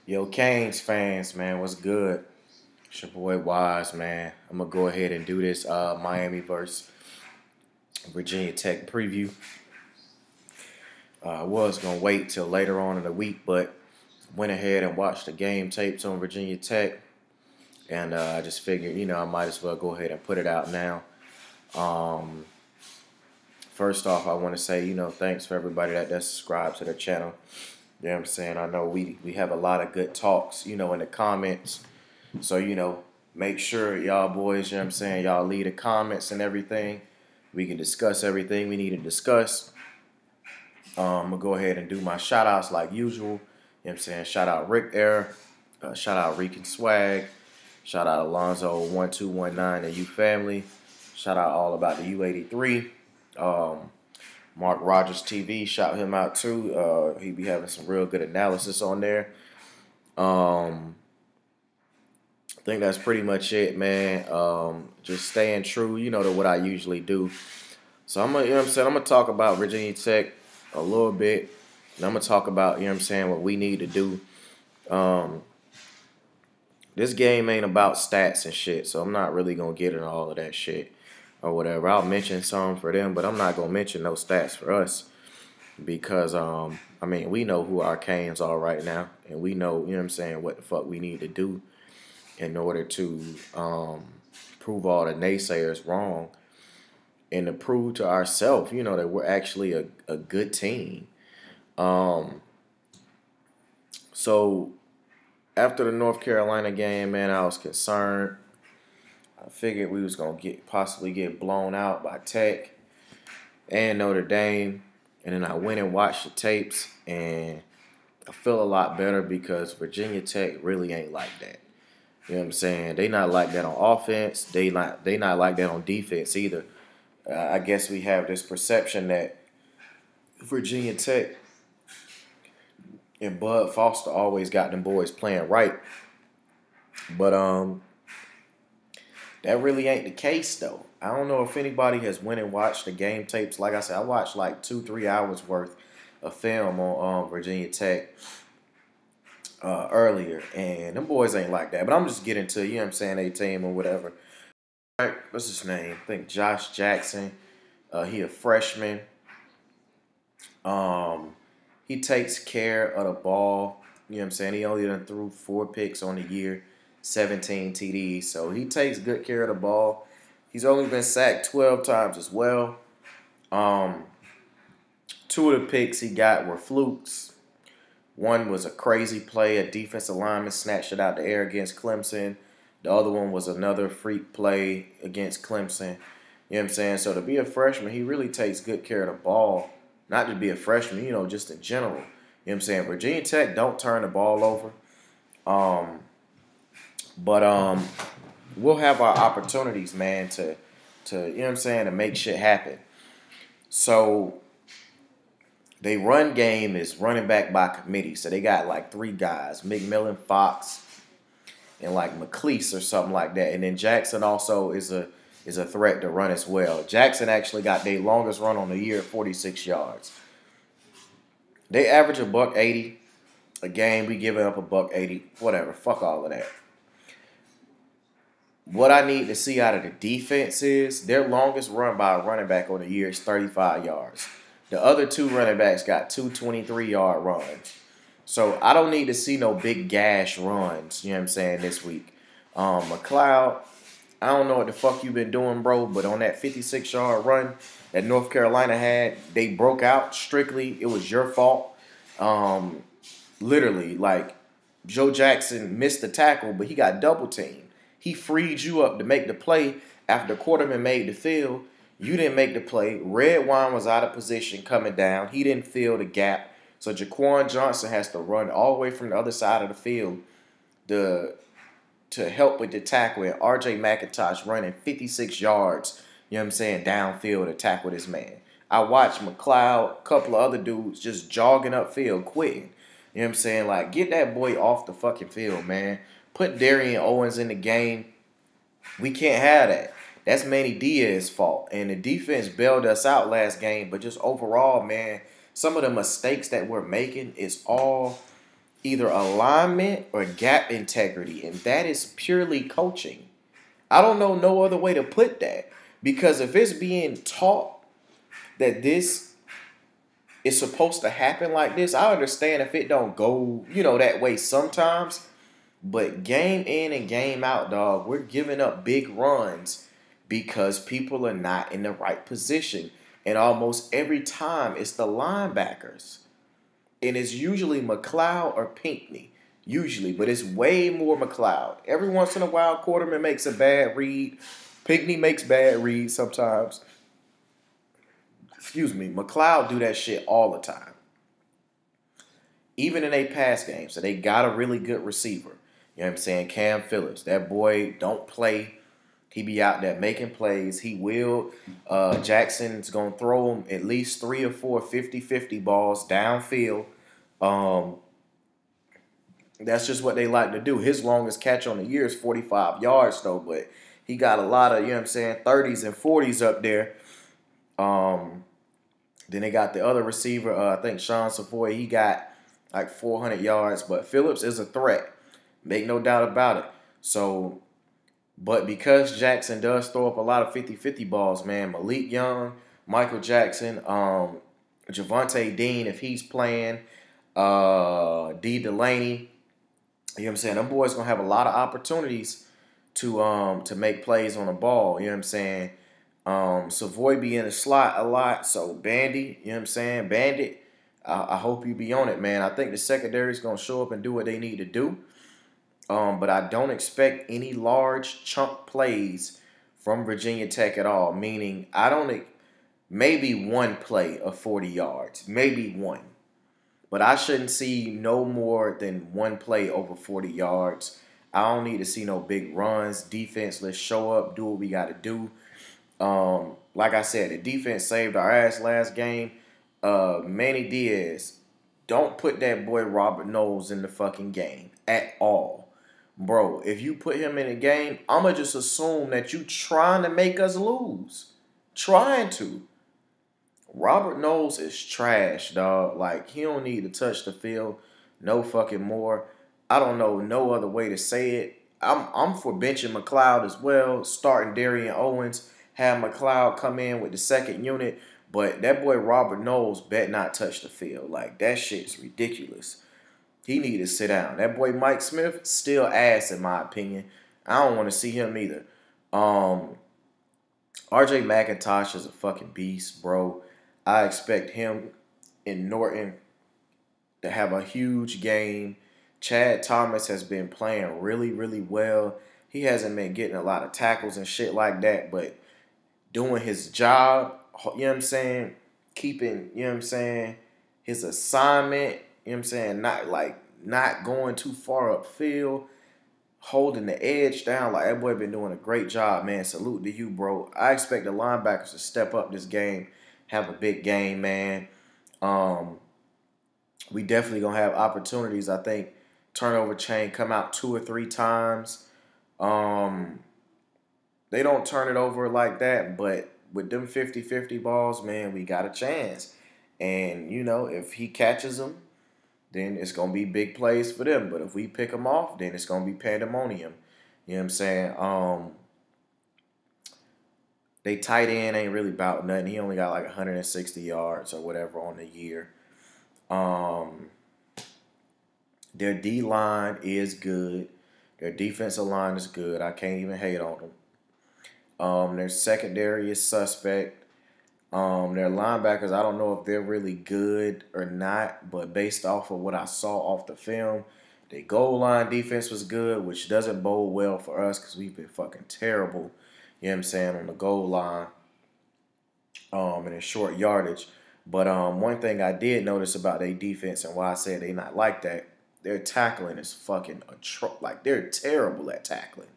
Yo, Canes fans, man, what's good? It's your boy Wise, man. I'm gonna go ahead and do this Miami versus Virginia Tech preview. I was gonna wait till later on in the week, but went ahead and watched the game tapes on Virginia Tech, and I just figured, I might as well go ahead and put it out now. Um, First off, I want to say, thanks for everybody that subscribed to the channel. You know what I'm saying? I know we have a lot of good talks, in the comments. So, make sure y'all boys, you know what I'm saying, y'all leave the comments and everything. We can discuss everything we need to discuss. I'm going to go ahead and do my shout outs like usual. You know what I'm saying? Shout out Rick Air. Shout out Reek and Swag. Shout out Alonzo1219 and you family. Shout out all about the U83. Mark Rogers TV, shout him out too. He be having some real good analysis on there. I think that's pretty much it, man. Just staying true, to what I usually do. So I'm gonna, I'm gonna talk about Virginia Tech a little bit, and I'm gonna talk about, what we need to do. This game ain't about stats and shit, so I'm not really gonna get into all of that shit or whatever. I'll mention some for them, but I'm not gonna mention no stats for us because we know who our Canes are right now, and we know, what the fuck we need to do in order to prove all the naysayers wrong and to prove to ourselves, that we're actually a good team. So after the North Carolina game, man, I was concerned. I figured we was gonna possibly get blown out by Tech and Notre Dame, and then I went and watched the tapes, and I feel a lot better because Virginia Tech really ain't like that. You know what I'm saying? They not like that on offense. They not like that on defense either. I guess we have this perception that Virginia Tech and Bud Foster always got them boys playing right, but that really ain't the case though. I don't know if anybody has went and watched the game tapes. Like I said, I watched like 2-3 hours worth of film on Virginia Tech earlier, and them boys ain't like that. But I'm just getting to, their team or whatever. All right, what's his name? I think Josh Jackson. He a freshman. He takes care of the ball. He only done threw 4 picks on the year, 17 TDs. So he takes good care of the ball. He's only been sacked 12 times as well. 2 of the picks he got were flukes. One was a crazy play. A defensive lineman snatched it out the air against Clemson. The other one was another freak play against Clemson. You know what I'm saying? So to be a freshman, he really takes good care of the ball. Not to be a freshman, just in general. You know what I'm saying? Virginia Tech don't turn the ball over. But we'll have our opportunities, man, to to make shit happen. So they run game is running back by committee. So they got like 3 guys, McMillan, Fox, and like McLeese or something like that. And then Jackson also is a threat to run as well. Jackson actually got their longest run on the year at 46 yards. They average $180 a game. We giving up $180. Whatever. Fuck all of that. What I need to see out of the defense is their longest run by a running back on the year is 35 yards. The other 2 running backs got 2 23-yard runs. So I don't need to see no big gash runs, this week. McLeod, I don't know what the fuck you been doing, bro, but on that 56-yard run that North Carolina had, they broke out strictly. It was your fault. Literally, like, Joe Jackson missed the tackle, but he got double teamed. He freed you up to make the play after the quarterman made the field. You didn't make the play. Redwine was out of position coming down. He didn't fill the gap. So Jaquan Johnson has to run all the way from the other side of the field to help with the tackle. And R.J. McIntosh running 56 yards, downfield to tackle this man. I watched McLeod, a couple of other dudes just jogging upfield, quitting. Like, get that boy off the fucking field, man. Put Darian Owens in the game. We can't have that. That's Manny Diaz's fault. And the defense bailed us out last game. But just overall, man, some of the mistakes that we're making is all either alignment or gap integrity, and that is purely coaching. I don't know no other way to put that, because if it's being taught that this is supposed to happen like this, I understand if it don't go, that way sometimes. But game in and game out, dog, we're giving up big runs because people are not in the right position. And almost every time it's the linebackers. And it's usually McLeod or Pinckney. Usually, but it's way more McLeod. Every once in a while, Quarterman makes a bad read. Pinckney makes bad reads sometimes. Excuse me. McLeod do that shit all the time. Even in a pass game. So they got a really good receiver. You know what I'm saying? Cam Phillips. That boy don't play. He be out there making plays. He will. Jackson's going to throw him at least 3 or 4 50-50 balls downfield. That's just what they like to do. His longest catch on the year is 45 yards, though. But he got a lot of, 30s and 40s up there. Then they got the other receiver, I think Sean Savoy. He got like 400 yards. But Phillips is a threat. Make no doubt about it. So, but because Jackson does throw up a lot of 50-50 balls, man, Malik Young, Michael Jackson, Javonte Dean, if he's playing, D. Delaney, you know what I'm saying? Them boys going to have a lot of opportunities to make plays on the ball, you know what I'm saying? Savoy be in the slot a lot, so Bandy, you know what I'm saying? Bandit, I hope you be on it, man. I think the secondary is going to show up and do what they need to do. But I don't expect any large chunk plays from Virginia Tech at all. Meaning, maybe one play of 40 yards. Maybe one. But I shouldn't see no more than one play over 40 yards. I don't need to see no big runs. Defense, let's show up, do what we got to do. Like I said, the defense saved our ass last game. Manny Diaz, don't put that boy Robert Knowles in the fucking game at all. Bro, if you put him in a game, I'm going to just assume that you trying to make us lose. Trying to. Robert Knowles is trash, dog. Like, he don't need to touch the field no fucking more. I don't know no other way to say it. I'm for benching McLeod as well, starting Darian Owens, have McLeod come in with the second unit, but that boy Robert Knowles bet not touch the field. Like, that shit's ridiculous. He need to sit down. That boy Mike Smith, still ass in my opinion. I don't want to see him either. RJ McIntosh is a fucking beast, bro. I expect him and Norton to have a huge game. Chad Thomas has been playing really, really well. He hasn't been getting a lot of tackles and shit like that, but doing his job, you know what I'm saying? Keeping, you know what I'm saying, his assignment. You know what I'm saying? Not going too far upfield, holding the edge down. Like, that boy been doing a great job, man. Salute to you, bro. I expect the linebackers to step up this game, have a big game, man. We definitely going to have opportunities. I think turnover chain come out 2 or 3 times. They don't turn it over like that, but with them 50-50 balls, man, we got a chance. And, if he catches them, then it's going to be big plays for them. But if we pick them off, then it's going to be pandemonium. You know what I'm saying? They tight end ain't really about nothing. He only got like 160 yards or whatever on the year. Their D-line is good. Their defensive line is good. I can't even hate on them. Their secondary is suspect. Their linebackers, I don't know if they're really good or not, but based off of what I saw off the film, the goal line defense was good, which doesn't bode well for us because we've been fucking terrible, you know what I'm saying, on the goal line and in short yardage. But one thing I did notice about their defense and why I said they not like that, their tackling is fucking like they're terrible at tackling.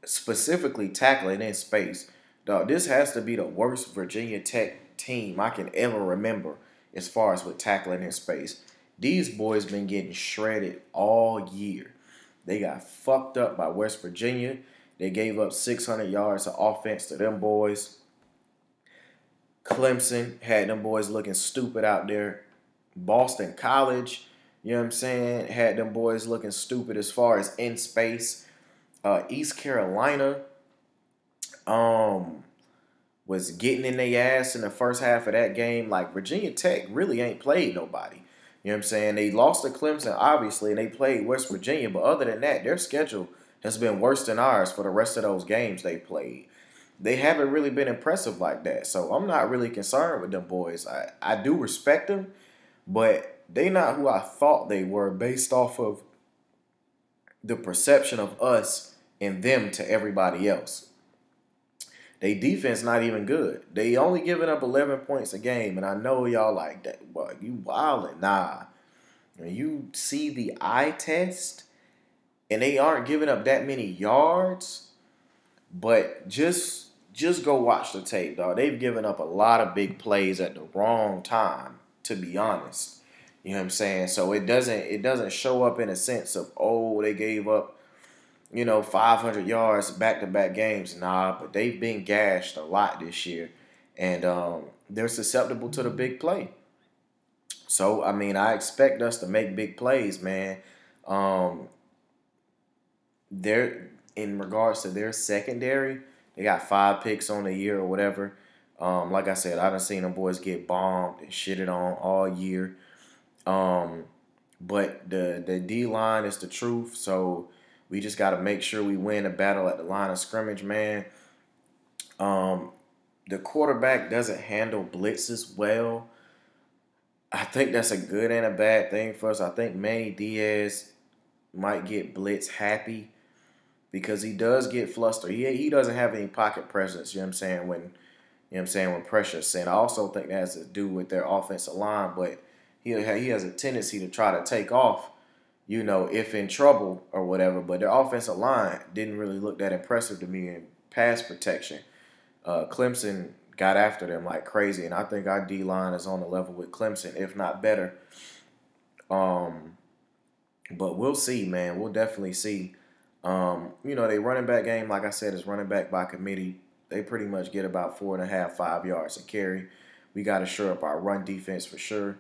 Specifically tackling in space. Dog, this has to be the worst Virginia Tech team I can ever remember as far as with tackling in space. These boys been getting shredded all year. They got fucked up by West Virginia. They gave up 600 yards of offense to them boys. Clemson had them boys looking stupid out there. Boston College, You know what I'm saying? Had them boys looking stupid as far as in space. East Carolina um, was getting in their ass in the first half of that game. Like, Virginia Tech really ain't played nobody. You know what I'm saying? They lost to Clemson, obviously, and they played West Virginia. But other than that, their schedule has been worse than ours for the rest of those games they played. They haven't really been impressive like that. So I'm not really concerned with them boys. I do respect them, but they not who I thought they were based off of the perception of us and them to everybody else. They defense not even good. They only giving up 11 points a game, and I know y'all like that. But you wildin'. Nah. When you see the eye test, and they aren't giving up that many yards, but just go watch the tape, dog. They've given up a lot of big plays at the wrong time, to be honest. You know what I'm saying? So it doesn't show up in a sense of, oh, they gave up, 500 yards back-to-back games. Nah, but they've been gashed a lot this year. And they're susceptible to the big play. So, I mean, I expect us to make big plays, man. They're, in regards to their secondary, they got 5 picks on the year or whatever. Like I said, I done seen them boys get bombed and shitted on all year. But the D-line is the truth, so we just got to make sure we win a battle at the line of scrimmage, man. The quarterback doesn't handle blitzes well. I think that's a good and a bad thing for us. I think Manny Diaz might get blitz happy because he does get flustered. He doesn't have any pocket presence, you know what I'm saying, when pressure's sent. I also think that has to do with their offensive line, but he has a tendency to try to take off, if in trouble or whatever. But their offensive line didn't really look that impressive to me in pass protection. Clemson got after them like crazy, and I think our D-line is on the level with Clemson, if not better. But we'll see, man. We'll definitely see. They running back game, like I said, is running back by committee. They pretty much get about 4.5, 5 yards a carry. We got to shore up our run defense for sure.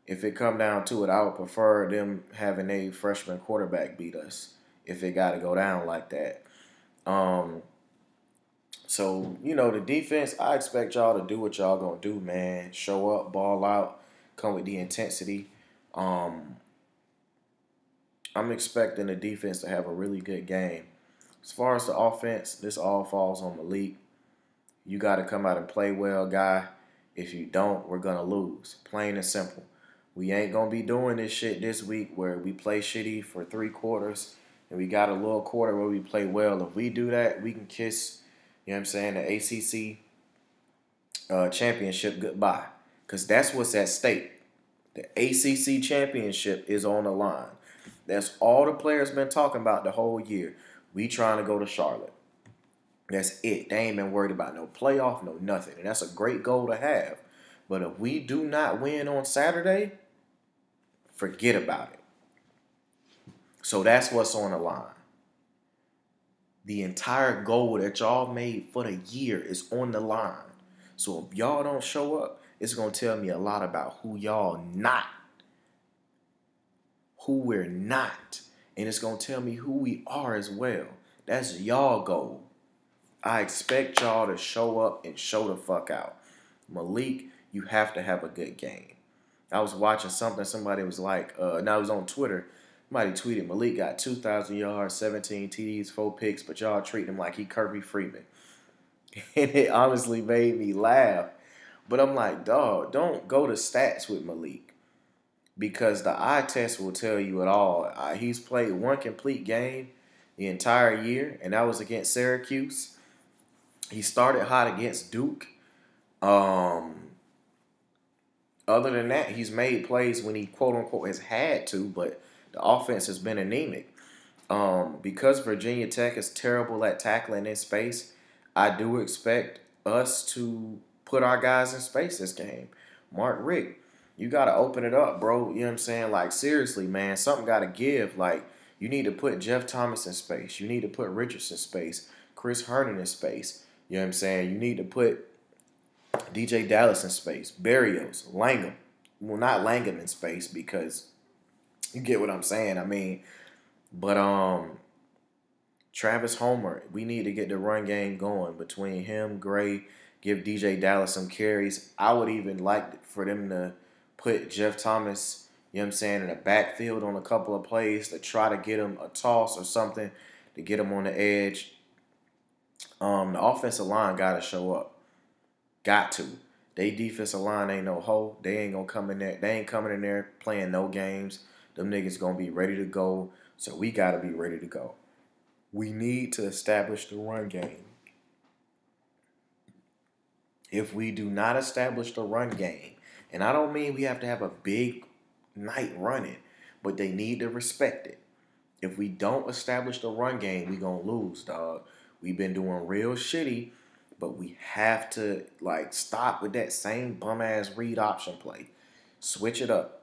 If it come down to it, I would prefer them having a freshman quarterback beat us if it got to go down like that. So, the defense, I expect y'all to do what y'all going to do, man. Show up, ball out, come with the intensity. I'm expecting the defense to have a really good game. As far as the offense, this all falls on Malik. You got to come out and play well, guy. If you don't, we're going to lose. Plain and simple. We ain't going to be doing this shit this week where we play shitty for 3 quarters and we got a little quarter where we play well. If we do that, we can kiss, the ACC championship goodbye. Because that's what's at stake. The ACC championship is on the line. That's all the players been talking about the whole year. We trying to go to Charlotte. That's it. They ain't been worried about no playoff, no nothing. And that's a great goal to have. But if we do not win on Saturday, forget about it. So that's what's on the line. The entire goal that y'all made for the year is on the line. So if y'all don't show up, it's going to tell me a lot about who y'all not. Who we're not. And it's going to tell me who we are as well. That's y'all goal. I expect y'all to show up and show the fuck out. Malik, you have to have a good game. I was watching something. Somebody was like, now it was on Twitter. Somebody tweeted, Malik got 2,000 yards, 17 TDs, 4 picks, but y'all treat him like he Kirby Freeman. And it honestly made me laugh. But I'm like, dog, don't go to stats with Malik. Because the eye test will tell you it all. He's played 1 complete game the entire year, and that was against Syracuse. He started hot against Duke. Other than that, he's made plays when he, quote-unquote, has had to, but the offense has been anemic. Because Virginia Tech is terrible at tackling in space, I do expect us to put our guys in space this game. Mark Richt, you got to open it up, bro. You know what I'm saying? Like, seriously, man, something got to give. Like, you need to put Jeff Thomas in space. You need to put Richardson in space. Chris Herndon in space. You know what I'm saying? You need to put DJ Dallas in space. Berrios, Langham. Well, not Langham in space because You get what I'm saying? I mean, but Travis Homer, we need to get the run game going between him, Gray, give DJ Dallas some carries. I would even like for them to put Jeff Thomas, you know what I'm saying, in the backfield on a couple of plays to try to get him a toss or something to get him on the edge. The offensive line got to show up. Got to. They defensive line ain't no hoe. They ain't gonna come in there. They ain't coming in there playing no games. Them niggas gonna be ready to go. So we gotta be ready to go. We need to establish the run game. If we do not establish the run game, and I don't mean we have to have a big night running, but they need to respect it. If we don't establish the run game, we gonna lose, dog. We've been doing real shitty, but we have to stop with that same bum ass read option play. Switch it up.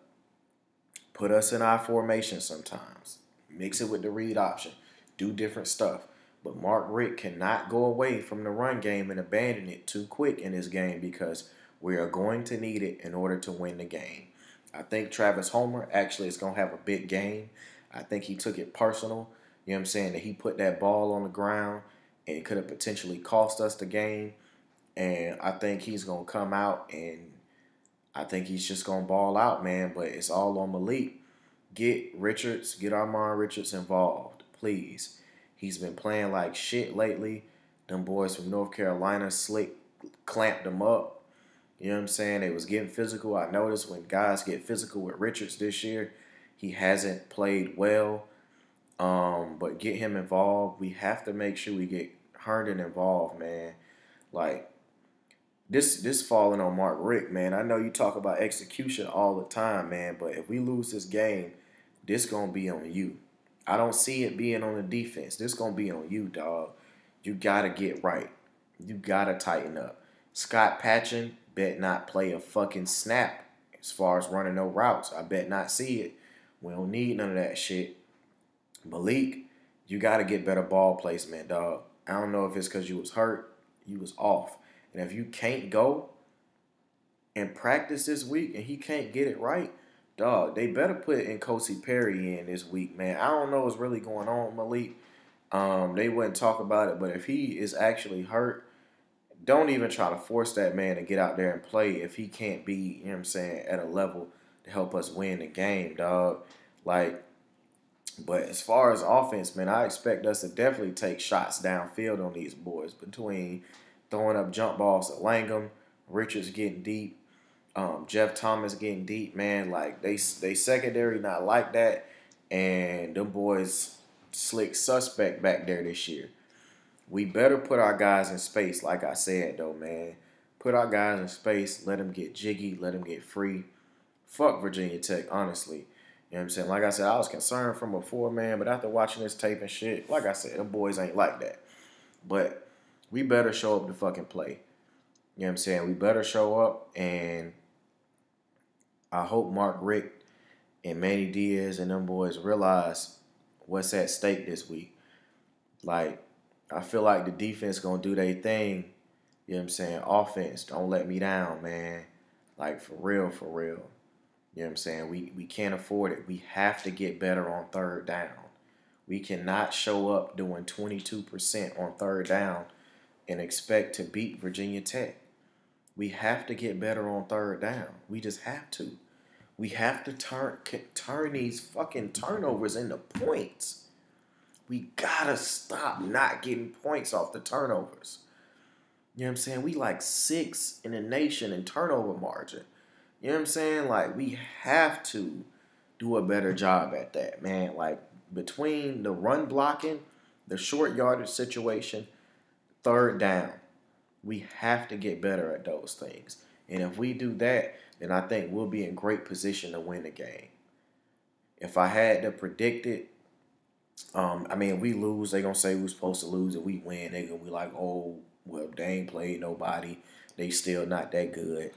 Put us in our formation sometimes. Mix it with the read option. Do different stuff. But Mark Richt cannot go away from the run game and abandon it too quick in this game because we are going to need it in order to win the game. I think Travis Homer actually is going to have a big game. I think he took it personal. You know what I'm saying? That he put that ball on the ground and it could have potentially cost us the game. And I think he's going to come out and I think he's just going to ball out, man. But it's all on Malik. Get Armon Richards involved, please. He's been playing like shit lately. Them boys from North Carolina clamped him up. You know what I'm saying? They was getting physical. I noticed when guys get physical with Richards this year, he hasn't played well. But get him involved. We have to make sure we get Herndon involved, man. This falling on Mark Richt, man. I know you talk about execution all the time, man, but if we lose this game, this gonna be on you. I don't see it being on the defense. This gonna be on you, dog. You gotta get right. You gotta tighten up. Scott Patchin bet not play a fucking snap as far as running no routes. I bet not see it. We don't need none of that shit. Malik, you gotta get better ball placement, dog. I don't know if it's because you was hurt, you was off. And if you can't go and practice this week and he can't get it right, dog, they better put Nkosi Perry in this week, man. I don't know what's really going on with Malik. They wouldn't talk about it, but if he is actually hurt, don't even try to force that man to get out there and play if he can't be, you know what I'm saying, at a level to help us win the game, dog. But as far as offense, man, I expect us to definitely take shots downfield on these boys between throwing up jump balls to Langham, Richards getting deep, Jeff Thomas getting deep, man. They secondary not like that, and them boys slick suspect back there this year. We better put our guys in space, like I said, though, man. Put our guys in space, let them get jiggy, let them get free. Fuck Virginia Tech, honestly. You know what I'm saying? Like I said, I was concerned from before, man, but after watching this tape and shit, like I said, them boys ain't like that. But we better show up to fucking play. You know what I'm saying? We better show up, and I hope Mark Richt and Manny Diaz and them boys realize what's at stake this week. I feel like the defense going to do their thing. You know what I'm saying? Offense, don't let me down, man. For real, for real. You know what I'm saying? We can't afford it. We have to get better on third down. We cannot show up doing 22% on third down and expect to beat Virginia Tech. We have to get better on third down. We just have to. We have to turn these fucking turnovers into points. We gotta stop not getting points off the turnovers. You know what I'm saying? We 6th in the nation in turnover margin. You know what I'm saying? We have to do a better job at that, man. Between the run blocking, the short yardage situation, third down, we have to get better at those things. And if we do that, then I think we'll be in great position to win the game. If I had to predict it, if we lose, they're going to say we're supposed to lose. If we win, they're going to be like, oh, well, they ain't played nobody. They still not that good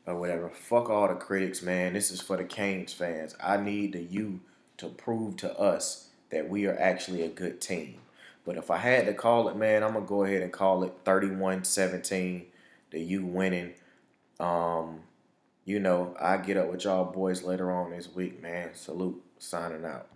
or whatever. Fuck all the critics, man. This is for the Canes fans. I need the U to prove to us that we are actually a good team. But if I had to call it, man, I'm going to go ahead and call it 31-17, the U winning. I get up with y'all boys later on this week, man. Salute. signing out.